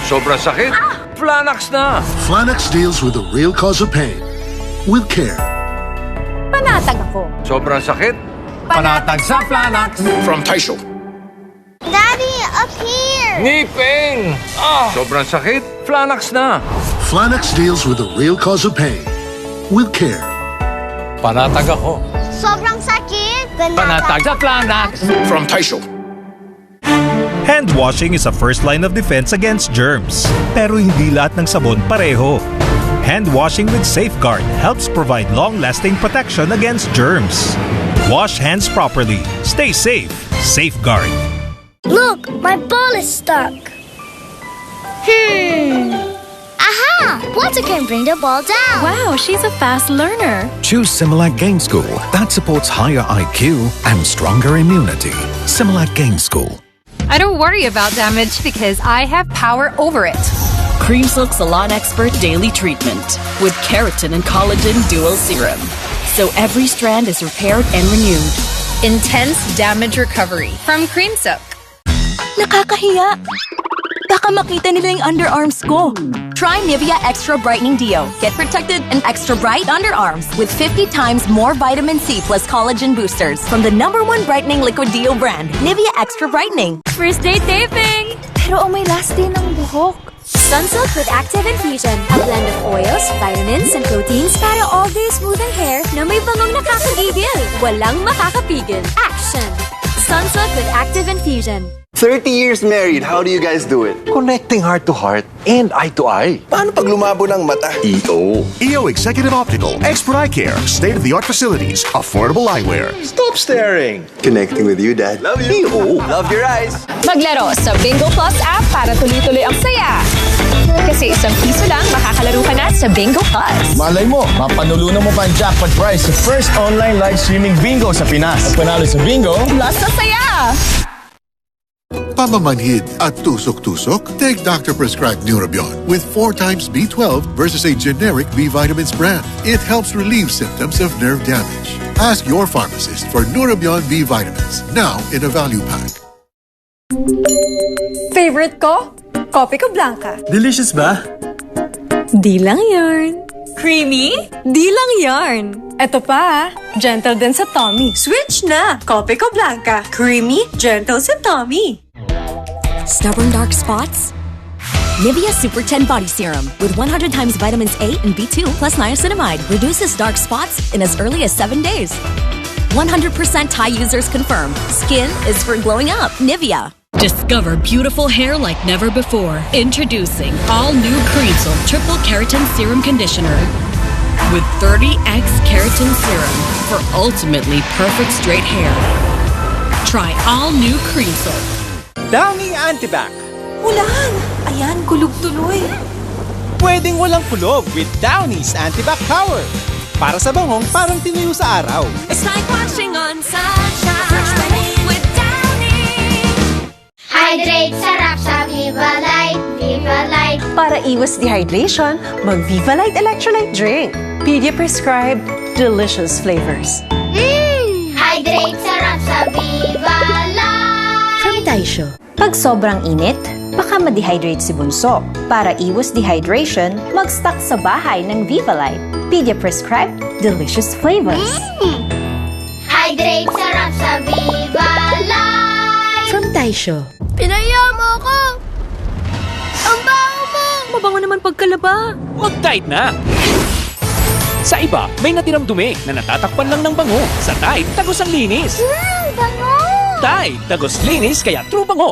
Sobrang sakit? Flanax na! Flanax deals with the real cause of pain with care. Panatag ako. Sobrang sakit? Panatag sa Flanax. From Taisho. Daddy, up here! Ngipin! Sobrang sakit? Flanax na! Flanax deals with the real cause of pain with care. Panatag ako. Sobrang sakit! Panatag sa Flanax. From Taisho. Hand washing is a first line of defense against germs. Pero hindi lahat ng sabon pareho. Hand washing with Safeguard helps provide long-lasting protection against germs. Wash hands properly. Stay safe. Safeguard. Look, my ball is stuck. Aha! Water can bring the ball down. Wow, she's a fast learner. Choose Similac Game School that supports higher IQ and stronger immunity. Similac Game School. I don't worry about damage because I have power over it. Cream Silk Salon Expert Daily Treatment with keratin and collagen dual serum. So every strand is repaired and renewed. Intense damage recovery from Cream Silk. Nakakahiya! Baka makita nila yung underarms ko. Try Nivea Extra Brightening Deo. Get protected and extra bright underarms with 50 times more vitamin C plus collagen boosters from the #1 brightening liquid deo brand, Nivea Extra Brightening. First day taping! Pero may last day ng buhok. Sunsilk with Active Infusion. A blend of oils, vitamins, and proteins para all-day smoothing hair na may bangong nakakagigil. Walang makakapigil. Action! Sunsilk with Active Infusion. 30 years married, how do you guys do it? Connecting heart to heart and eye to eye. Paano pag lumabo ng mata? EO Executive Optical. Expert eye care. State-of-the-art facilities. Affordable eyewear. Stop staring! Connecting with you, Dad. Love you. Love your eyes. Maglaro sa Bingo Plus app para tuloy-tuloy ang saya. Kasi isang piso lang, makakalaro ka na sa Bingo Plus. Malay mo, mapanulunan mo pa ang jackpot prize sa first online live streaming bingo sa Pinas. At panalo sa bingo, Plus sa saya! Pamamanhid at tusok-tusok? Take doctor-prescribed Neurobion with 4 times B12 versus a generic B vitamins brand. It helps relieve symptoms of nerve damage. Ask your pharmacist for Neurobion B vitamins, now in a value pack. Favorite ko? Kopi ko Blanca. delicious ba? Di lang yarn. Creamy? Di lang yarn. Eto pa, gentle din sa tummy. Switch na! Kopi ko Blanca. Creamy, gentle sa tummy. Stubborn dark spots? Nivea Super 10 Body Serum with 100 times vitamins A and B2 plus niacinamide reduces dark spots in as early as 7 days. 100% Thai users confirm. Skin is for glowing up. Nivea. Discover beautiful hair like never before. Introducing all new Cream Silk Triple Keratin Serum Conditioner with 30x keratin serum for ultimately perfect straight hair. Try all new Cream Silk. Downy Antibac. Ulan! Ayan, kulog tuloy. Pwedeng walang kulob with Downy's Antibac Power. Para sa bangong parang tinuyo sa araw. It's like washing on sunshine. Fresh with Downy. Hydrate, sarap sa Viva Light. Viva Light. Para iwas dehydration, mag Viva Light Electrolyte Drink. Pedia prescribed delicious flavors. Hydrate, sarap sa Viva Light. From Taisho. Pag sobrang init, baka ma-dehydrate si Bunso. Para iwas dehydration, mag-stock sa bahay ng Viva Light. Pedia prescribed delicious flavors. Hydrate, sarap sa Viva Light. From Taisho. Pinaya mo ako! Ang baho mo! Mabango naman pagkalaba. Mag-Tide na! Sa iba, may natirang dumi na natatakpan lang ng bango. Sa Tide, tagos ang linis. Bango! Tide, tagos linis kaya true bango.